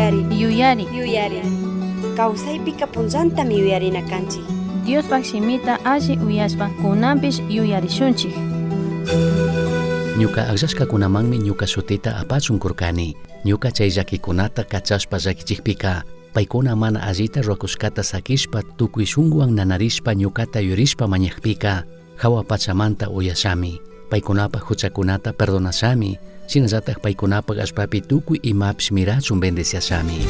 Yuyari. Kawsaypika punllantami yuyarina kanchik. Diospak simita alli uyashpa kunanpish yuyarishunchik. Ñuka akllashkakunamanmi ñuka shutita apachun kurkani. Ñuka chay llakikunata kachashpa llakichikpika paykuna mana allita ruakushkata sakishpa tukuy shunguwan nanarishpa ñukata yurishpa mañakpika hawa pachamanta uyashami. Paykunapa huchakunata perdonashami. Shinallatak paykunapak ashpapi tukuy imapish mirachun bendiciashami.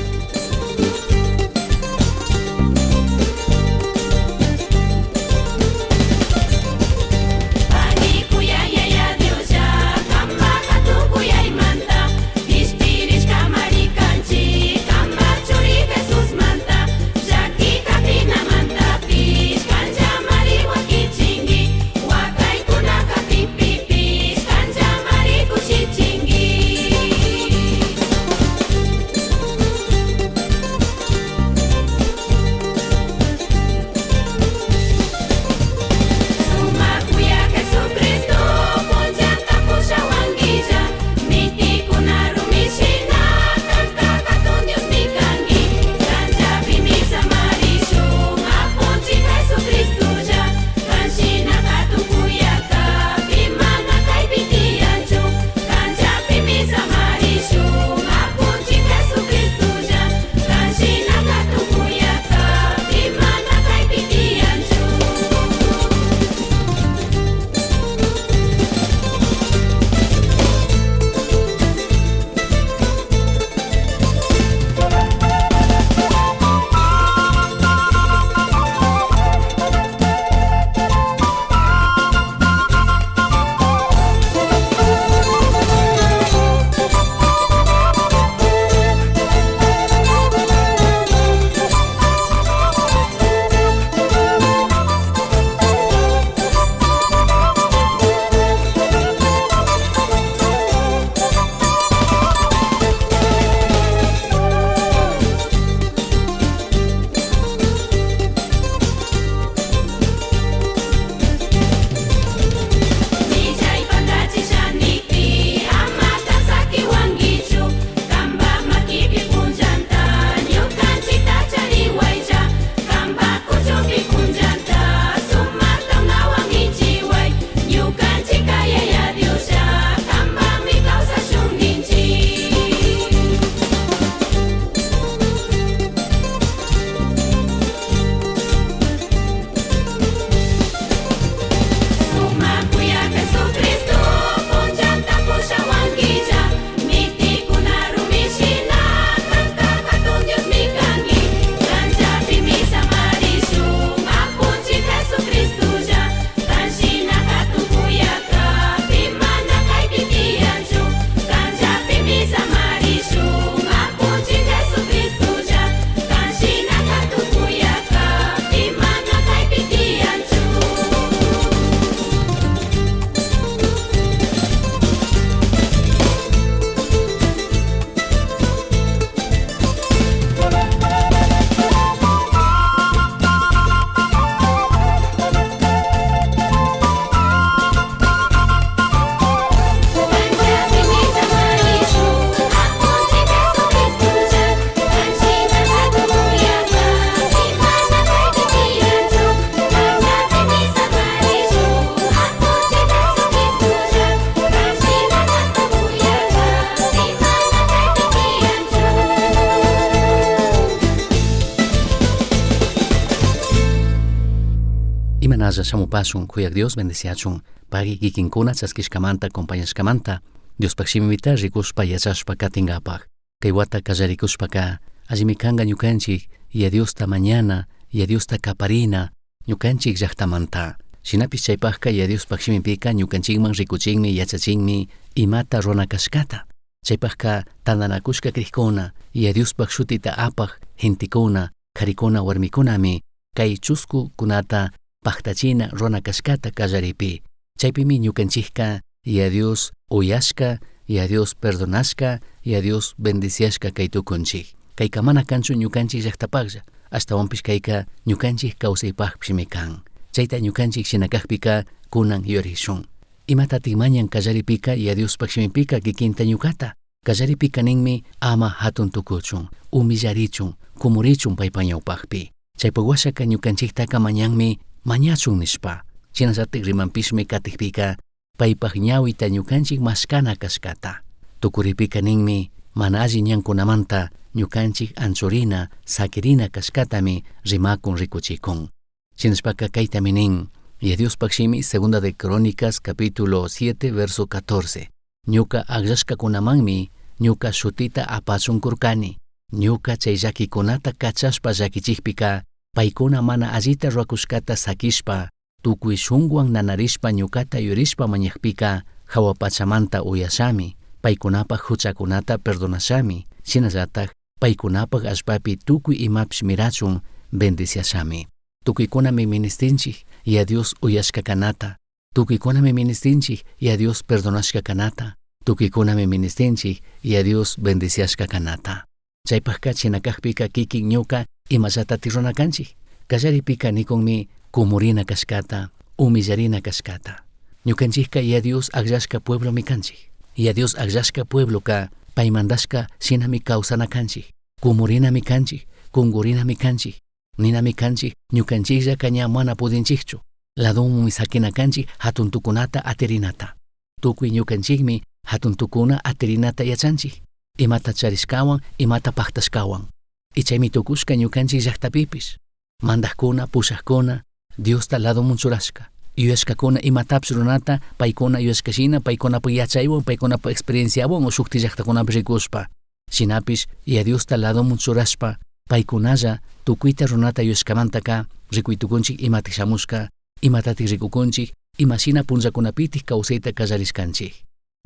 Imanalla shamupasun kuyak Dios bendiciachun pagi kikinkuna chaskishkamanta acompañashkamanta Diospak shimimita rikushpa yachashpa katingapak kay wata kallarikushpaka allimi kanqa ñukanchik y a Diosta mañana y a Diosta kaparina ñukanchik llaqtamanta shinapish chaypakqa y a Diospak shimipika ñukanchikman rikuchinmi yachachinmi imata runakashkata chaypakqa tandanakushka kriqkuna y a Diospak shutita apaq gentikuna karikuna warmikunami kay chusku kunata paktachina runakashkata kallaripi chaypimi ñukanchikka y a Dios uyashka y a Dios perdonashka y a Dios bendiciashka kay tukunchik kayka mana kanchu ñukanchik llaqtapaqlla ashtawanpish kayka ñukanchik kawsaypaqpishmi kan chayta ñukanchik shinakaqpika kunan yurishun imata timañan kallaripika y a Diospaq shimipika kikinta ñukata Kallaripika ninmi ama hatun tukuchun, humillarichun, kumurichun paypa ñawpaqpi. Chaypaq washaka ñukanchiktaka mañanmi mañachun nispa. Chinallatik rimanpishmi katikpika paypaq ñawita ñukanchik maskana kashkata. Tukuripika ninmi mana alli ñankunamanta ñukanchik anchurina, sakirina kashkatami rimakun rikuchikun. Chinashpaka kaytami nin, Yadiuspakshimi segunda de Crónicas capítulo 7 verso 14. Ñuka agllashkakunamanmi ñuka shutita apachunkurkani. Ñuka chay llakikunata kachashpa llakichikpika paykuna mana allita ruakushkata sakishpa tukuy shunqwan nanarishpa ñukata yurishpa mañaqpika hawa pachamanta uyashami, paykunapaq huchakunata perdonashami, shinallatak paykunapaq allpapi tukuy imapish mirachun bendiciashami. Tukuykunami ministinchik y a Dios uyashka kanata. Tukuykunami ministinchik y a Dios perdonashka kanata. Tukuykunami ministinchik y a Dios bendiciashka kanata. Chaypaqka chinakaqpika kikin ñuka imashatati runakanchik. Kallaripika nikunmi kumurina kashkata, humillarina kashkata. Ñukanchikka y a Dios agllashka pueblo mi kanchik. Y a Dios agllashka pueblo ka paymandashka shinami kawsana kanchik. Kumurina mi kanchik, kungurina mi kanchik. Nina mi kanchik ñukanchiklla kaña mana pudinchikchu. Ladunmi sakina kanchik hatun tukunata aterinata. Tukuy ñukanchikmi hatun tukuna aterinata yachanchik. Imata charishkawan, imata paktashkawan. Ichaymi tukushka ñukanchik llaqtapipish. Mandaqkuna, pushaqkuna, Diosta ladomun churashka. Yuyashkakuna imatapis runata, paykuna yuyashkashina, paykunapa yachaywan, paykunapa experienciawan, o shukti llaqtakunapi rikushpa. Shinapish, y a Diosta ladomun churashpa, paykunalla tukuyta runata yuyashkamantaka, rikuytukunchik imatik shamushka, imatatik rikukunchik, imashina punllakunapitik kawsayta kallarishkanchik.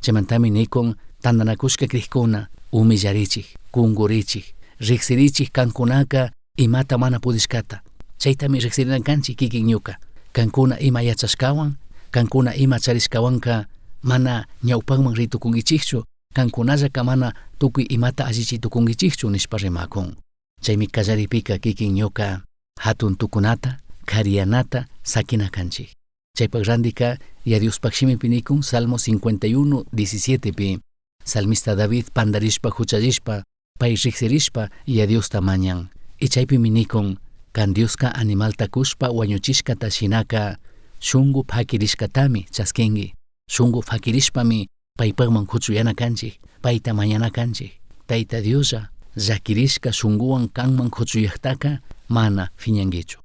Chaymantami nikun tandanakushka kriqkuna, humillarichik, kungurichik, riqsirichik kankunaka imata mana pudishkata. Chaytami riqsirinan kanchik kikin ñuka. Kankuna ima yachashkawan, kankuna ima charishkawanka mana ñawpanman ritukungichikchu, kankunallaka mana tukuy imata allichitukungichikchu nishpa rimakun. Chaymi kallaripika kikin ñuka hatun tukunata, kariyanata sakina kanchik. Chaypak randika Yadiuspakshimipi nikun Salmo 51:17 pi salmista David pandarishpa huchallishpa pay riqsirishpa Yadiosta mañan. Y chaypimi nikun kan Dioska animalta kushpa wañuchishkata shinaka shunqu fakirishkatami chaskingi. Shunqu fakirishpami paypaqman huchuyana kanchik, payta mañana kanchik. Tayta Dioslla llakirishka shunquwan kanman huchuyaqtaka mana fiñankichu.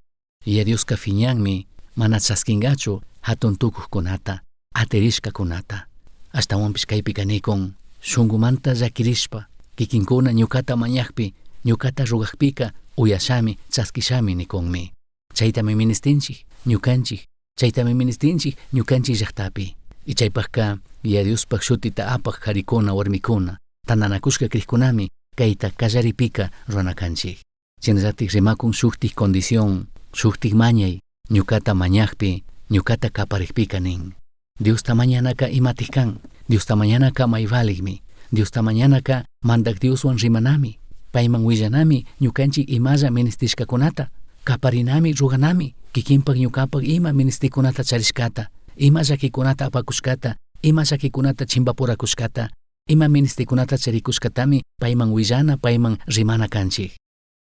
Yadioska fiñanmi mana chaskingachu hatun tukuqkunata, aterishkakunata. Ashtawanpish kaypika nikun shunqumanta llakirishpa kikinkuna ñukata mañaqpi, ñukata rugaqpika uyashami, chaskishami nikunmi. Chaytami ministinchik ñukanchik, chaytami ministinchik ñukanchik llaqtapi. Y chaypaqka Yadiuspak shutita apaq qarikuna warmikuna, tandanakushka kriqkunami kayta kallaripika runakanchik. Chinallatik rimakun shuktik condición, shuktik mañay, ñukata mañaqpi, ñukata kaparikpika nin. Diosta mañanaka imatik kan, Diosta mañanaka mayvaligmi, Diosta mañanaka mandak Dioswan rimanami, payman willanami ñukanchik imalla ministishkakunata, kaparinami ruganami, kikinpak ñukapak ima ministikunata charishkata, ima llakikunata apakushkata, ima llakikunata chimpapurakushkata, ima ministikunata charikushkatami payman willana, payman rimana kanchik.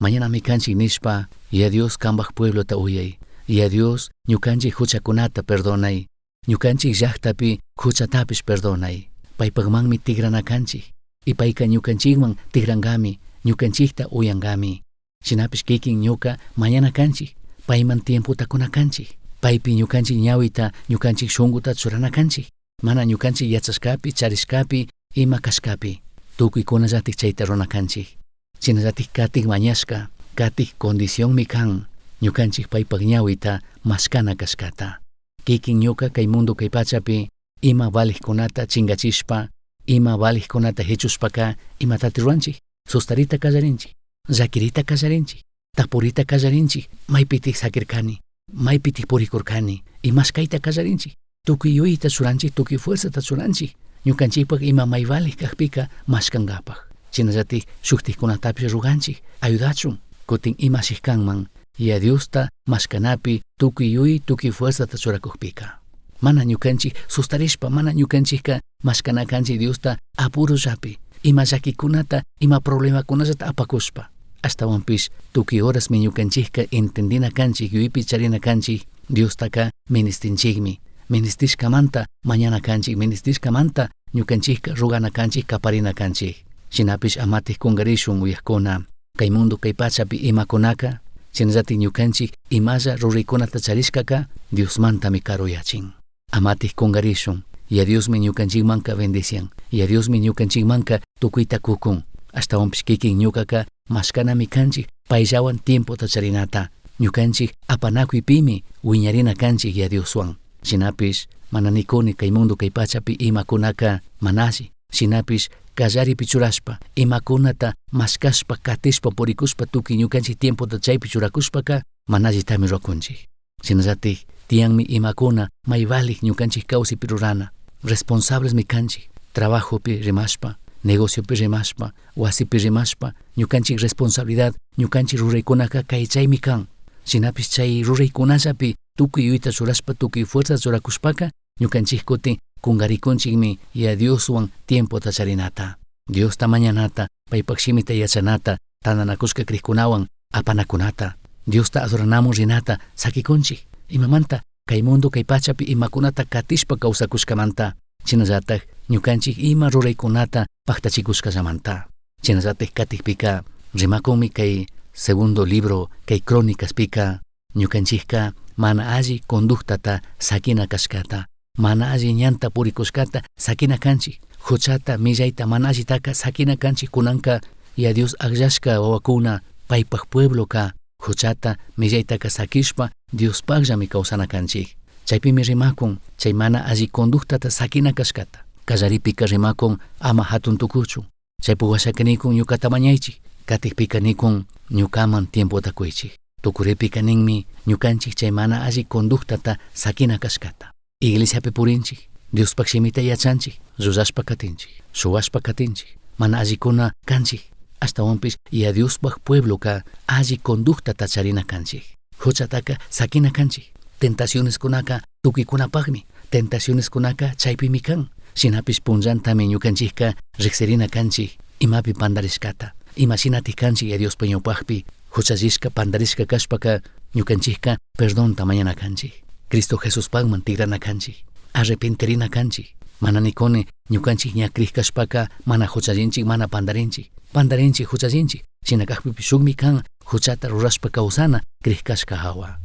Mañanami kanchik nishpa, y a Dios kambaq pueblota uyay, y a Dios ñukanchik huchakunata perdonay, ñukanchik llaqtapi huchatapish perdonay, paypaqmanmi tigrana kanchik, y payka ñukanchikman tigrangami, ñukanchikta uyangami. Shinapish kikin ñuka mañana kanchik, payman tiemputa kunakanchik, paypi ñukanchik ñawita, ñukanchik shunquta churana kanchik, mana ñukanchik yachashkapi, charishkapi, ima kashkapi, tukuykunallatik chayta runakanchik. Chinallatik katik mañashka, katik condiciónmi kan, ñukanchik paypak ñawita maskana kashkata. Kikin ñuka kay mundo kay pachapi ima valikkunata chingachishpa, ima valikkunata hechushpaka imatati ruanchik, sustarita kallarinchik, llakirita kallarinchik, tapurita kallarinchik, maypitik sakirkani, maypitik purikurkani, imaskayta kallarinchik, tukuy yuyita churanchik, tukuy fuerzata churanchik, ñukanchikpak ima mayvalik kaqpika maskangapak. Chinallatik shuktikkunatapish ruganchik, ayudachun, kutin imashik kanman, y a Diosta maskanapi tukuy yuy, tukuy fuerzata churakuqpika. Mana ñukanchik sustarishpa, mana ñukanchikka maskanakanchik Diosta apurullapi, ima llakikunata, ima problemakunata apakuspa. Ashtawanpish tukuy horas mi ñukanchikka entendina kanchik, yuypi charina kanchik, Diostaka ministinchikmi. Ministishkamanta mañana kanchik, ministishkamanta ñukanchikka rugana kanchik, kaparina kanchik. Shinapish amatik kungarishun uyakkuna, kay mundo kay pachapi imakunaka, chinallatik ñukanchik imalla ruraykunata charishkaka Diosmantami karuyachin. Amatik kungarishun, y a Diosmi ñukanchikmanka bendician, y a Diosmi ñukanchikmanka tukuyta kukun. Ashtawanpish kikin ñukaka mashkanami kanchik payllawan tiempota charinata. Ñukanchik apanakuypimi wiñarina kanchik y a Dioswan. Shinapish mana nikuni kay mundo kay pachapi imakunaka manashi. Shinapish kallaripi churashpa, imakunata mashkashpa katishpa purikushpa tukuy ñukanchik tiempota chaypi churakushpaka manallitami rukunchik. Shinallatik tiyanmi imakuna maybalik ñukanchik kawsaypi rurana. Responsables mi kanchik, trabajopi rimashpa, negociopi rimashpa, wasipi rimashpa, ñukanchik responsabilidad, ñukanchik ruraykunaka kay chaymi kan. Shinapish chay ruraykunallapi tukuy yuyta churashpa, tukuy fuerza churakushpaka, ñukanchik kutin kungarikunchikmi y a Dioswan tiempota charinata. Diosta mañanata, paypak shimita yachanata, tananakushka krikkunawan apanakunata. Diosta adoranamun rinata sakikunchik. Imamanta kay mundo kay pachapi imakunata katishpa kawsakushkamanta, chinallatak ñukanchik ima ruraykunata paktachikushkallamanta. Chinallatik katikpika rimakunmi kay segundo libro kay crónicaspika ñukanchikka mana alli conductata sakina kashkata, mana alli ñanta purikushkata sakina kanchik, huchata millayta mana allitaka sakina kanchik kunanka y a Dios akllashka wawakuna paypak puebloka huchata millaytaka sakishpa Diospakllami kawsana kanchik. Chaypimi rimakun chay mana alli conductata sakina kashkata. Kallaripika rimakun ama hatun tukuchu. Chaypuk washakanikun ñukata mañaychik. Katikpika nikun ñukaman tiempota kuychik. Tukuripika ninmi ñukanchik chay mana alli conductata sakina kashkata. Iglesiapi purinchik, Diospak shimita yachanchik, llulashpa katinchik, shuwashpa katinchik, mana allikuna kanchik. Ashtawanpish y a Diospak puebloka alli conductata charina kanchik. Huchataka sakina kanchik. Tentaciones kunaka tukuykunapakmi, tentaciones kunaka chaypimi kan. Shinapish punllantami ñukanchikka riqsirina kanchik, imapi pandarishkata. Imashinatik kanchik y a Diospa ñawpakpi huchallishka pandarishka kashpaka ñukanchikka perdonta mañana kanchik. Cristo Jesús pagman tigrana kanchik, arrepentirina kanchik. Mana nikone ñukanchik ñakrik kashpaka mana huchallinchik, mana pandarinchik. Pandarinchik huchallinchik. Shinakakpipi shukmi kan huchata rurashpa kawsana krikashka hawa.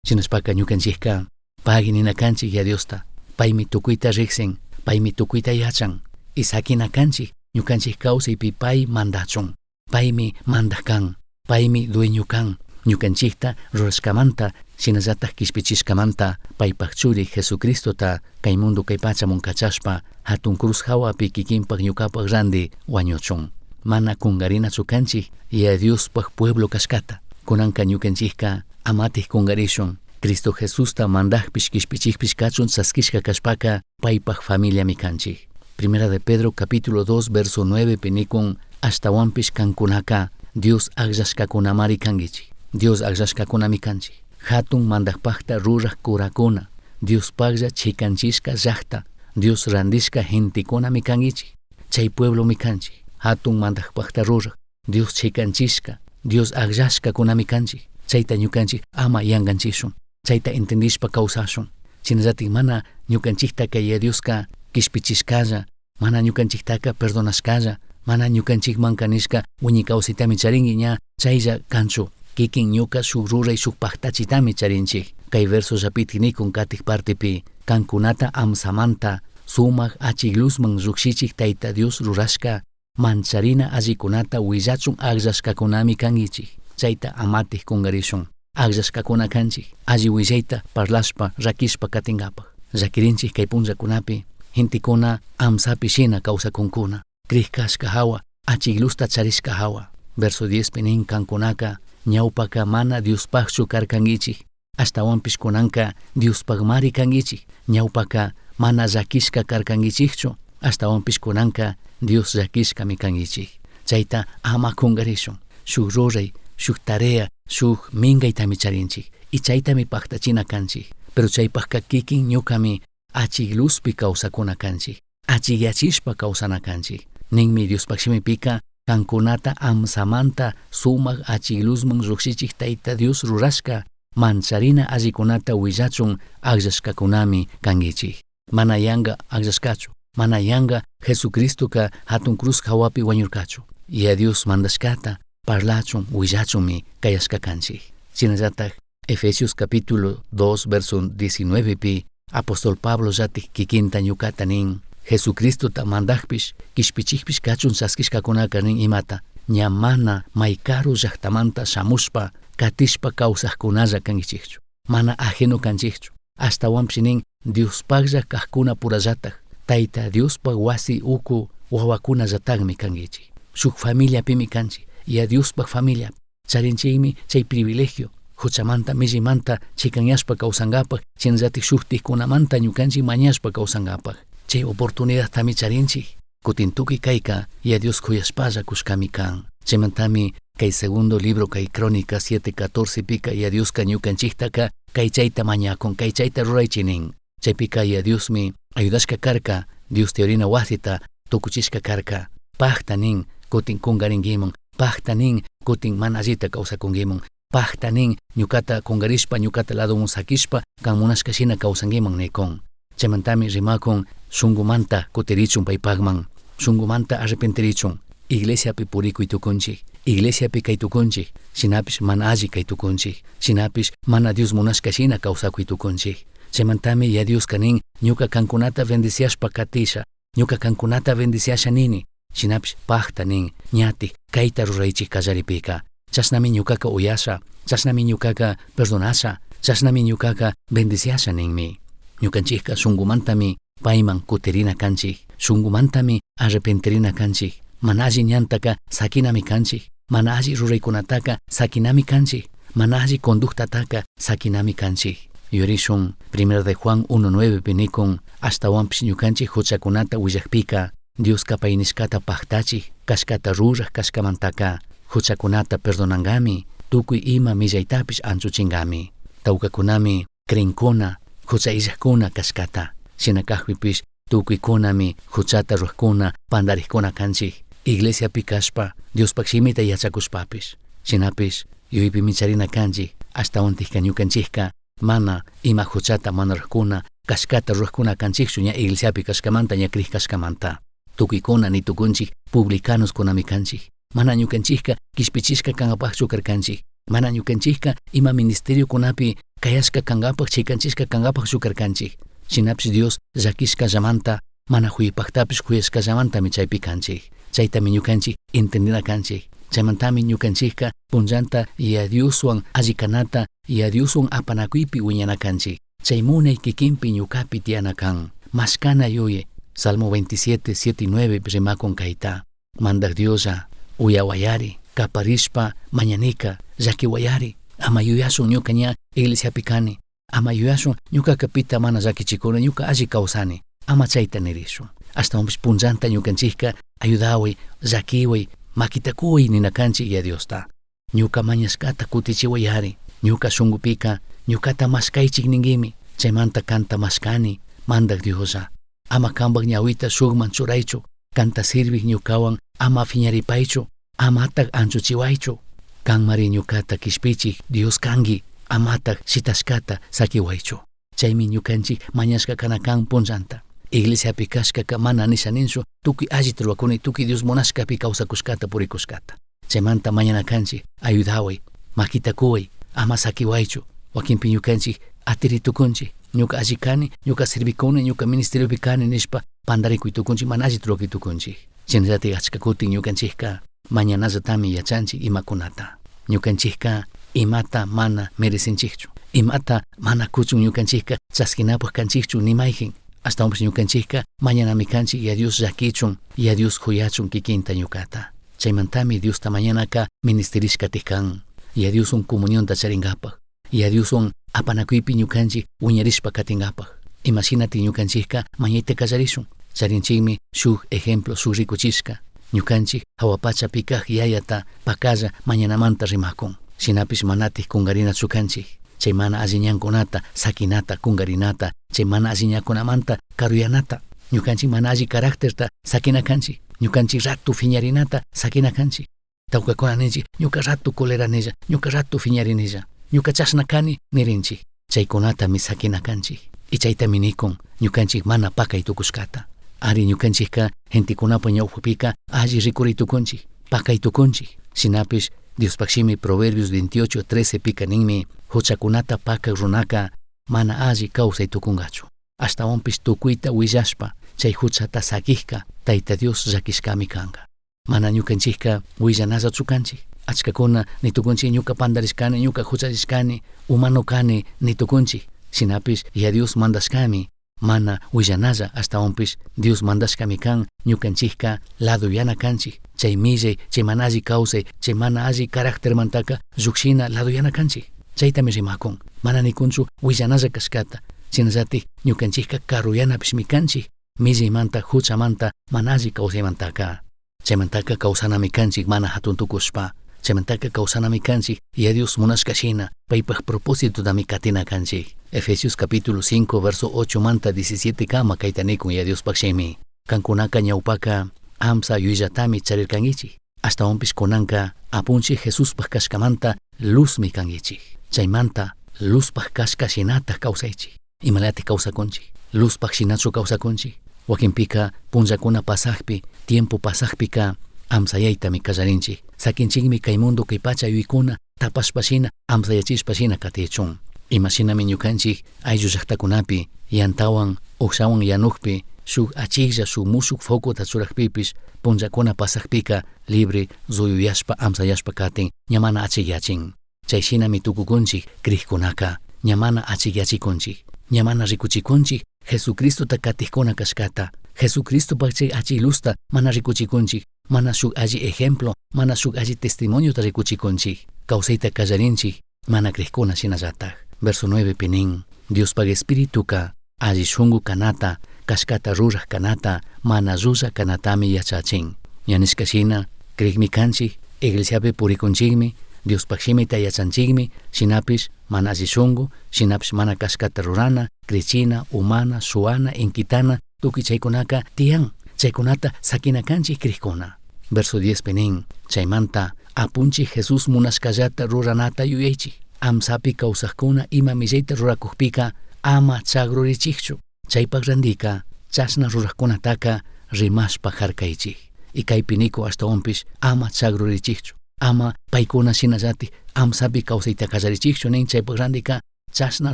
Shinashpaka ñukanchikka pagi nina kanchik y a Diosta. Paymi tukuyta riqsin, paymi tukuyta yachan. Y sakina kanchik ñukanchik kawsaypi pay mandachun. Paymi mandak kan, paymi dueño kan. Ñukanchikta rurashkamanta shinallatak kishpichishkamanta paypak churi Jesucristota kay mundo kay pachamun kachashpa hatun cruz hawapi kikinpak ñukapak randi wañuchun. Mana kungarinachu kanchik y a Diospak pueblo kashkata. Kunanka ñukanchikka amatik kungarishun. Cristo Jesusta mandakpish kishpichikpish kachun saskishka kashpaka paypak familia mi kanchik. Primera de Pedro capítulo 2 verso 9 pinikun ashtawanpish kankunaka Dios akllashkakunamari kangichik. Dios akllashkakunami kanchik. Hatun mandakpakta rurak kurakuna. Dios paglla chikanchishka llaqta. Dios randishka gentikunami kangichik. Chay pueblo mi kanchik. Hatun mandakpakta rurak. Dios chikanchishka. Dios akllashkakunami kanchik. Chayta ñukanchik ama yanganchishun. Chayta entendishpa kawsashun. Chinallatik mana ñukanchikta kay Dioska kishpichishkalla, mana ñukanchiktaka perdonashkalla, mana ñukanchikmanka nishka wiñi kawsaytami charinki ña chaylla kanchu. Kikin ñuka shuk ruray shuk paktachitami charinchik. Kay verso rapitinikun katik partipi kankunata amsamanta sumak achiklusman llukshichik Tayta Dios rurashka mancharina allikunata willachun akllashkakunami kangichik. Chayta amatik kungarishun. Akllashkakuna kanchik alli willayta parlashpa rakishpa katingapak. Llakirinchik kay punllakunapi gentikuna amsapi shina kawsakunkuna. Krikashka hawa achiklusta charishka hawa. Verso 10 pinin kankunaka ñawpaka mana Diospakchu karkangichik. Ashtawanpish kunanka Diospakmari kangichik. Ñawpaka mana llakishka karkangichikchu. Ashtawanpish kunanka Dios llakishkami kangichik. Chayta ama kungarishun. Shuk ruray, shuk tarea, shuk mingaytami charinchik. Y chaytami paktachina kanchik. Pero chaypakka kikin ñukami achikluspi kawsakuna kanchik. Achikyachishpa kawsana kanchik. Ninmi Diospakshimi pika kankunata amsamanta sumaq achigluzman lluqsichik tayta Dios rurashka mancharina allikunata willachun aqllashkakunami kankichik. Mana yanqa aqllashkachu, mana yanqa Jesucristoka hatun cruz hawapi wañurkachu. Ya Dios mandashkata parlachun willachunmi kayashka kanchik. Chinallatak Efesios capítulo 2 verso 19 pi apóstol Pablo llatik kikinta ñukata nin Jesucristo ta mandakpish kishpichikpish kachun saskishkakunaka nin imata ña mana maykaru llaqtamanta shamushpa katishpa kawsaqkunalla kankichikchu, mana ajeno kanchikchu. Ashtawanpish nin Diospaklla kajkuna purallatak tayta Diospa wasi uku wawakunallatakmi kankichik. Shuk familiapimi kanchik, ya Diospak familia charinchikmi chay privilegio huchamanta millimanta chikanyashpa kawsankapak chinallatik shuktikkunamanta ñukanchik mañashpa kawsankapak chay oportunidad tami charinchik kutin tukuy kayka ya Dios kuyashpalla kushkami kan. Chaymantami kay segundo libro kay Crónica 7:14 pika ya Dioska ñukanchiktaka kay chayta mañakun kay chayta ruraychik nin. Chaypika ya Diosmi ayudashka karka Dios teorina wasita tukuchishka karka pakta nin kutin kungarinkimun, pakta nin kutin mana allita kawsakunkimun, pakta nin ñukata kungarishpa ñukata ladomun sakishpa kan munashkashina kawsankiman nikun. Chaymantami rimakun shunkumanta kutirichun paypakman, shunkumanta arrepentirichun, iglesiapi purikuy tukunchik, iglesiapi kay tukunchik, shinapish mana alli kay tukunchik, shinapish mana Dios munashkashina kawsakuy tukunchik. Chaymantami ya Dios kanin ñuka kankunata bendiciashpa katisha, ñuka kankunata bendiciasha nini, shinapish pakta nin ñatik kayta ruraychik kallaripika. Chashnami ñukaka uyasha, chashnami ñukaka perdonasha, chashnami ñukaka bendiciasha ninmi. Ñukanchikka shunkumantami payman kutirina kanchik, shunkumantami arrepentirina kanchik, mana alli ñantaka sakinami kanchik, mana alli ruraykunataka sakinami kanchik, mana alli conductataka sakinami kanchik. Yurishun 1 de Juan 1:9 pinikun ashtawanpish ñukanchik huchakunata willakpika Dios kapaynishkata paktachik kashkata ruraq kashkamantaka huchakunata perdonangami tukuy ima millaytapish anchuchingami. Tawkakunami krinkuna hucha illaqkuna kashkata, shinakaqpipish tukuykunami huchata ruqkuna pandarikuna kanchik. Iglesiapi kashpa Diospak shimita yachakushpapish shinapish yuypi micharina kanchik ashtawantikka ñukanchikka mana ima huchata mana ruqkuna kashkata ruqkuna kanchikchu ña iglesiapi kashkamanta ña kriq kashkamanta. Tukuykuna ni tukunchik publicanos kunami kanchik, mana ñukanchikka kishpichishka kankapakchu karkanchik, mana ñukanchikka ima ministerio kunapi kayashka kankapak chikanchishka kankapakchu karkanchik. Shinapish Dios llakishkallamanta mana huyipaktapish kuyashkallamantami chaypi kanchik. Chaytami ñukanchik entendina kanchik. Chaymantami ñukanchikka punllanta ya Dioswan allikanata ya Dioswan apanakuypi wiñana kanchik. Chay munay kikinpi ñukapi tiyana kan. Mashkana yuye Salmo 27, 7 y 9 rimakun kayta. Mandak Diosa uyawayari kaparishpa mañanika llakiwayari ama yuyasun ñuka ña iglesiapi kani, ama yuyasun ñuka kapita mana llakichikuna ñuka alli kawsani, ama chayta nirishun. Ashtawanpish punllanta ñukanchikka ayudaway llakiway makitakuy nina kanchik ya Diosta. Ñuka mañashkata kutichiwayari, ñuka shunqupika ñukata mashkaychik ninkimi, chaymanta kanta mashkani mandak Diosa. Ama kanpak ñawita shukman churaychu, kanta sirvik ñukawan ama fiñaripaychu, amatak anchuchiwaychu. Kanmari ñukata kishpichik Dios kanki, amatak shitashkata sakiwaychu. Chaymi ñukanchik mañashka kana kan punllanta. Iglesiapi kashkaka mana nisha ninchu tukuy allita rurakuni, tukuy Dios munashkapi kawsakushkata purikushkata. Chaymanta mañana kanchik ayudaway, makitakuway, ama sakiwaychu. Wakinpi ñukanchik atiritukunchik, ñuka alli kani, ñuka sirvikuni, ñuka ministeriopi kani nishpa pandarikuy tukunchik, mana alli rurakay tukunchik. Chinallatik achka kutin ñukanchikka mañanallatami yachanchik imakunata. Ñukanchikka imata mana meresinchikchu, imata mana kuchun ñukanchikka chaskinapaq kanchikchu nimayjin. Ashtawanpish ñukanchikka mañanami kanchik ya Dios llakichun, ya Dios huyachun kikinta ñukata. Chaymantami Diosta mañanaka ministerishkatik kan, ya Dios comunionta charinkapaq, ya Dios apanakuypi ñukanchik wiñarishpa katingapaq. Imashinati ñukanchikka mañayta kallarishun. Charinchikmi shuk ejemplo shuk rikuchishka. Ñukanchik hawapachapi kaq yayata pakalla mañanamanta rimakun. Shinapish manatik kungarinachu kanchik. Chay mana alli ñankunata sakinata kungarinata, chay mana alli ñakunamanta karuyanata. Ñukanchik mana alli carácterta sakina kanchik. ñukanchik ratu fiñarinata sakinakanchik. Tawkakuna ninchik ñuka ratu koleranilla, ñuka ratu fiñarinilla, ñuka chashna kani nirinchik. Chaykunatami sakinakanchik. Y chaytami nikun ñukanchik mana pakay tukushkata. Ari ñukanchikka gentikunapak ñawpapika alli rikuritukunchik, pakay tukunchik. Shinapish Diospakshimi Proverbios 28:13 pika ninmi huchakunata pakak runaka mana alli kawsay tukungachu. Ashtawanpish tukuyta willashpa chay huchata sakijka Tayta Dios llakishkami kanka. Mana ñukanchikka willanallachu kanchik. Achkakuna nitukunchik ñuka pandarishkani, ñuka huchachishkani, humano kani nitukunchik. Shinapish ya Dios mandashkami mana willanalla ashtawanpish Dios mandashkami kan ñukanchikka lado yana kanchik. Chay millay, chay mana alli kawsay, chay mana alli caráctermantaka llukshina lado yana kanchik. Chaytami rimakun. Mana nikunchu willanalla kashkata. Shinallatik ñukanchikka karuyanapishmi kanchik. Millaymanta, huchamanta, mana alli kawsaymantaka. Chaymantaka kawsanami kanchik mana hatun tukushpa. Chaymantaka kawsanami kanchik ya Dios munashkashina paypaq propósitutami katina kanchik. Efesios capítulo 5 verso 8 manta 17 kama kaytanikun ya Dios pakshimi. Kankunaka ñawpaka amsa yuyatami charirkangichik. Ashtawanpish kunanka apunchik Jesuspaq kashkamanta luzmi kangichik. Chaymanta luzpaq kashkashinata kawsaychik. Imalati kawsakunchik. Luzpaq shinachu kawsakunchik. Wakinpika punllakuna pasaqpi, tiempo pasaqpika amsayaytami kallarinchik. Sakinchikmi kay mundo kay pacha yuykuna tapashpashina amsayachishpashina katichun. Imashinami ñukanchik ayllu llaqtakunapi yantawan uqshawan yanukpi shuk achiklla shuk mushuk fokuta churaqpipish punllakuna pasaqpika libre zuyuyashpa amsayashpa katin ñamana achikyachin. Chayshinami tukukunchik kriqkunaka ñamana achikyachikunchik. Ñamana rikuchikunchik Jesucristota katikkuna kashkata. Jesucristopak chay achiylusta mana rikuchikunchik. Mana shuk alli ejemplo, mana shuk alli testimoniota rikuchikunchik. Kawsayta kallarinchik mana kriqkuna shinallatak. Verso 9 pinin Diospak espirituka alli shunqu kanata, kashkata ruraq kanata, mana llulla kanatami yachachin. Ñanishkashina kriqmi kanchik, iglesiapi purikunchikmi, Diospakshimita yachanchikmi, shinapish mana alli shunqu, shinapish mana kashkata rurana, krichina, humana, suana, inkitana, tukuy chaykunaka tiyan. Chaykunata sakinakanchik kriqkuna. Verso 10 pinin chaymanta apunchik Jesus munashkallata ruranata yuyaychik. Amsapi kawsaqkuna ima millayta rurakukpika ama chagrurichikchu. Chaypak randika chashna ruraqkunataka rimashpa harkaychik. Y kaypi niku ashtawanpish ama chagrurichikchu. Ama paykuna shinallatik amsapi kawsayta kallarichikchu nin chaypak randika chashna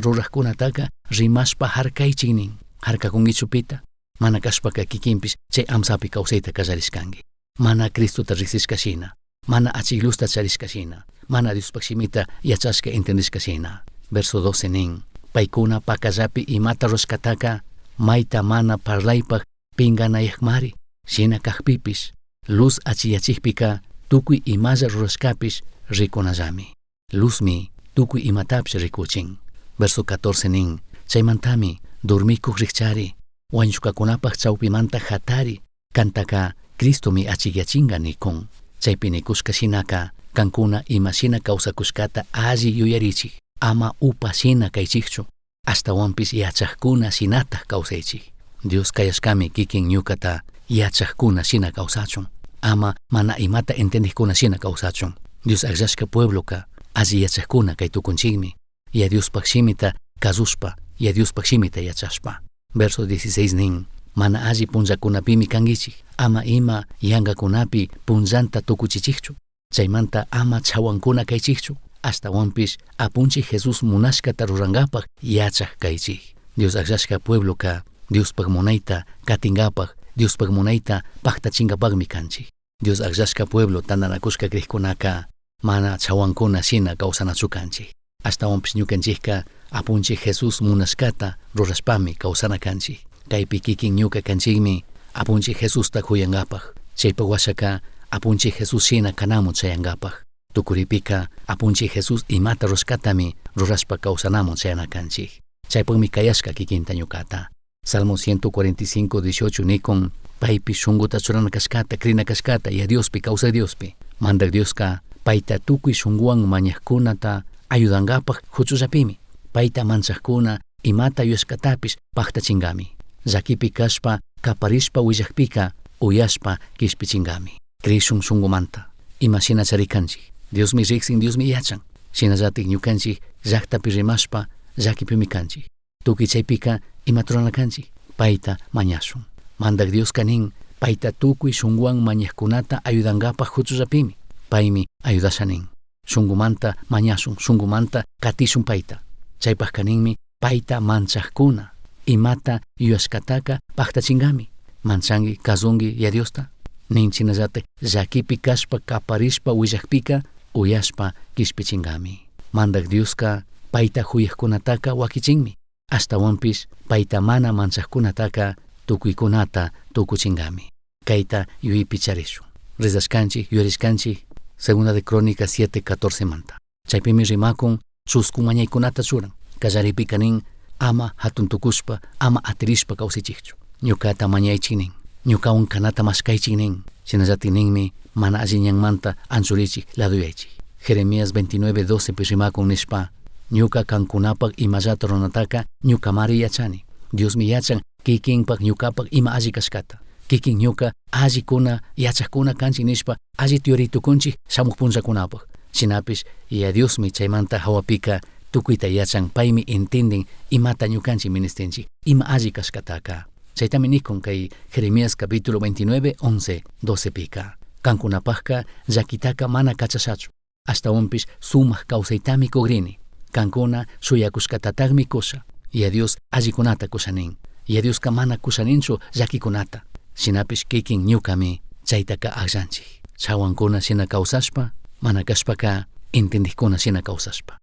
ruraqkunataka rimashpa harkaychik nin. Harkakunkichupita mana kashpaka kikinpish chay amsapi kawsayta kallarishkanki. Mana Cristota riqsishkashina, mana achiklusta charishkashina, mana Diospakshimita yachashka entendishkashina. Verso 12 nin paykuna pakallapi imata rushkataka mayta mana parlaypaq pinganayaqmari. Shina kaqpipish luz achiyachikpika tukuy imalla rurashkapish rikunallami. Luzmi tukuy imatapish rikuchin. Verso 14 nin chaymantami dormikuq riqchari, wañushkakunapaq chawpimanta hatari kantaka Cristomi achikyachinga nikun. Chaypi nikushkashinaka kankuna imashina kawsakushkata alli yuyarichik. Ama upashina kaychikchu. Ashtawanpish yachaqkuna shinata kawsaychik. Dios kayashkami kikin ñukata yachaqkuna shina kawsachun. Ama mana imata entendijkuna shina kawsachun. Dios akllashka puebloka alli yachaqkuna kay tukunchikmi. Ya Diospakshimita kazushpa, ya Diospakshimita yachashpa. Verso 16 nin mana alli punllakunapimi kangichik. Ama ima yangakunapi punllanta tukuchichikchu. Chaymanta ama chawankuna kaychikchu. Ashtawanpish apunchik Jesus munashkata rurangapaq yachaq kaychik. Dios akllashka puebloka Diospak munayta katingapaq, Diospak munayta paqtachingapaqmi kanchik. Dios akllashka pueblo tandanakushka kriqkunaka mana chawankuna shina kawsanachu kanchik. Ashtawanpish ñukanchikka apunchik Jesus munashkata rurashpami kawsana kanchik. Kaypi kikin ñuka kanchikmi apunchik Jesusta kuyangapaq. Chaypak washaka apunchik Jesus shina kanamun chayangapaq. Tukuripika apunchik Jesus imata rushkatami rurashpa kawsanamun chayanakanchik. Chaypakmi kayashka kikinta ñukata. Salmo 145:18 nikun paypi shunquta churana kashkata, krina kashkata ya Diospi kawsay Diospi. Mandak Dioska payta tukuy shunquwan mañaqkunata ayudangapaq huchullapimi. Payta manchaqkuna imata yuyashkatapish paqtachingami. Llakipi kashpa kaparishpa willaqpika uyashpa kishpichingami. Krishun shungumanta, ima shina charikanchik. Dios mi riksin, Dios mi yachan. Shinallatik ñukanchik llaktapi rimashpa llakipimi kanchik. Tukuy chaypika imata ruranakanchik, payta mañashun. Mandak Dios kanin, payta tukuy shunguwan mañaqkunata ayudankapaq huchullapimi. Paymi ayudashanin. Shungumanta mañashun, shungumanta katishun payta. Chaypaq kaninmi payta manchaqkuna. Imata yuyashkataka paktachingami. Manchangi, kazungi ya Diosta. Nin chinallatik llakipi kashpa kaparishpa willakpika uyashpa kishpichingami. Mandak Dioska payta huyaqkunataka wakichinmi. Ashtawanpish payta mana manchaqkunataka tukuykunata tukuchingami. Kayta yuyaypi charishun. Rizashkanchik, yurishkanchik, Segunda de Crónicas 7:14 manta. Chaypimi rimakun chusku mañaykunata churan. Kallaripika nin ama hatun tukushpa, ama atirishpa kawsichikchu. Ñukata mañaychik nin. Ñukawan kanata mashkaychik nin. Shinallatik ninmi mana alliñanmanta anchurichik laduyaychik. Jeremías 29:12 pi rimakun nishpa, ñuka kankunapaq imallata runataka ñukamari yachani. Dios mi yachan kikinpaq ñukapaq ima alli kashkata. Kikin ñuka allikuna yachaqkuna kanchik nishpa alli tiyuritukunchik shamuq punchakunapaq. Shinapish ya Dios mi chaymanta hawapika tukuyta yachan, paymi entendin imata ñukanchik ministinchik ima alli kashkataka. Chaytami nikun kay Jeremías capítulo 29:11-12 pika. Kankunapaqka llakitaka mana kachashachu. Ashtawanpish sumaq kawsaytami kugrini. Kankuna suyakushkatataqmi kusha. Ya Dios allikunata kushanin. Ya Dioska mana kushaninchu llakikunata. Shinapish kikin ñukami chaytaka allanchik. Chawankuna shina kawsashpa, mana kashpaka entendikuna shina kawsashpa.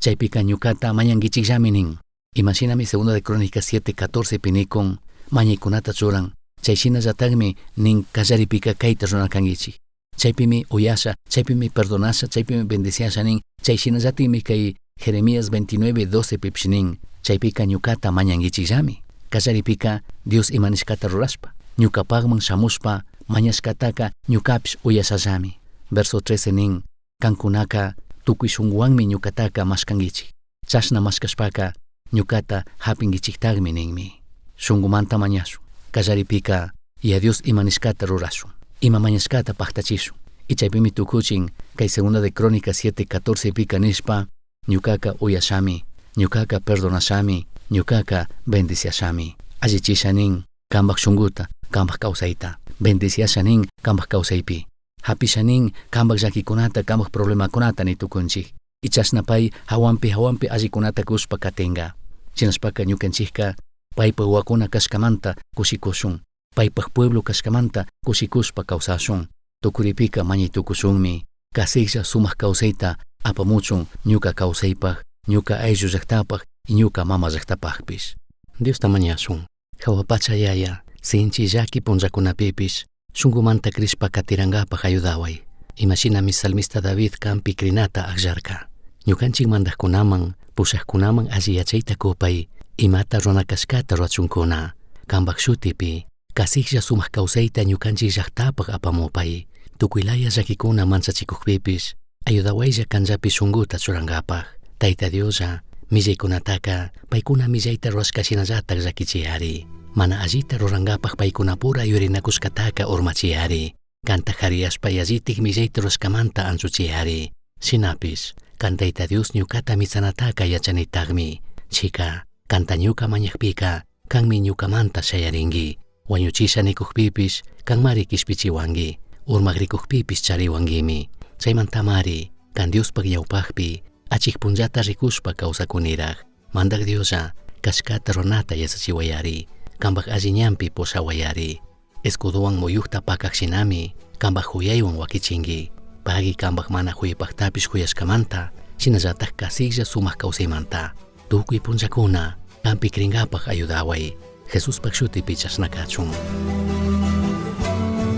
Chaypika ñukata mañankichikllami nin. Imashinami Segunda de Crónicas 7:14 pinikun mañaykunata churan. Chayshinallatakmi nin kallaripika kayta runakankichik. Chaypimi uyasha, chaypimi perdonasha, chaypimi bendiciasha nin. Chayshinallatikmi kay Jeremías 29:12 pipshinin. Chaypika ñukata mañankichikllami. Kallaripika Dios imanishkata rurashpa. Ñukapaqman shamushpa mañashkataka ñukapish uyashallami. Verso 13 nin. Kankunaka tukuy shunguwanmi ñukataka mashkankichik. Chashna mashkashpaka ñukata hapinkichiktagmi ninmi. Shungumanta mañashun. Kallaripika ya Dios imanishkata rurashun. Ima mañashkata paktachishun. Y chaypimi tukuchin kay Segunda de Crónicas 7:14 pika nishpa, ñukaka uyashami, ñukaka perdonashami, ñukaka bendiciashami. Allichishanin kambaq shunguta, kambaq kawsayta. Bendiciashanin kambaq kawsaypi. Hapishanin kambaq llakikunata, kambaq problemakunata ni tukunchik. Y chashnapay hawanpi allikunata kushpa katinga. Chinashpaka ñukanchikka paypa wakuna kashkamanta kushikushun. Paypaq pueblo kashkamanta kushikushpa kawsashun. Tukuripika mañaytukushunmi. Kasiklla sumaq kawsayta apamuchun ñuka kawsaypaq, ñuka ayllu llaqtapaq y ñuka mama llaqtapaqpish. Diosta mañashun. Hawapacha yaya, sinchi llaki punllakunapipish, shungumanta krishpa katiranqapaq ayudaway. Imashinami salmista David kampi krinata aqllarka. Ñukanchik mandaqkunaman, pushaqkunaman alli yachayta kupay, imata runakashkata rurachunkuna. Kambaq shutipi, kasiklla sumaq kawsayta ñukanchik llaqtapaq apamupay. Tukuylaya llakikuna manchachikuqpipish, ayudawaylla kanllapi shunguta churanqapaq. Tayta Dioslla, millaykunataka, paykuna millayta rurashkashinallatak llakichiyari. Mana allita ruranqapaq paykuna pura yurinakushkataka urmachiyari. Kanta hariyashpa yallitik millayta rurashkamanta anchuchiyari. Shinapish, kantayta Dios ñukata misanataka yachanitaqmi. Chika, kanta ñuka mañaqpika, kanmi ñukamanta shayarinki. Wañuchisha nikuqpipish, kanmari kishpichiwanki. Urmaq rikuqpipish chariwankimi. Chaymantamari, kan Diospaq yawpaqpi, achik punllata rikushpa kawsakuniraq. Mandak Dioslla, kashkata runata yasachiwayari. Kambaq alliñanpi pushawayari. Escuduwan muyuqta pakaqshinami, kambaq huyaywan wakichinki. Pagi kambaq mana huyapaqtapish huyashkamanta, shinallatak kasiklla sumaq kawsaymanta. Tukuy punllakuna, kampi krinqapaq ayudaway. Jesuspaq shutipi chashnakachun.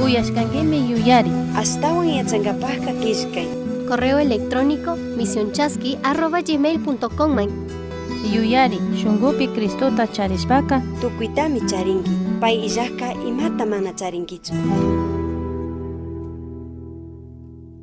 Uyashkankimi yuyari. Astawan yachankapaqqa kishkay. Correo electrónico misionchaski@gmail.com. Yuyari, shungupi Cristota charishpaka, Tukuytami charinki. Pay illaqqa imata mana charinkichu.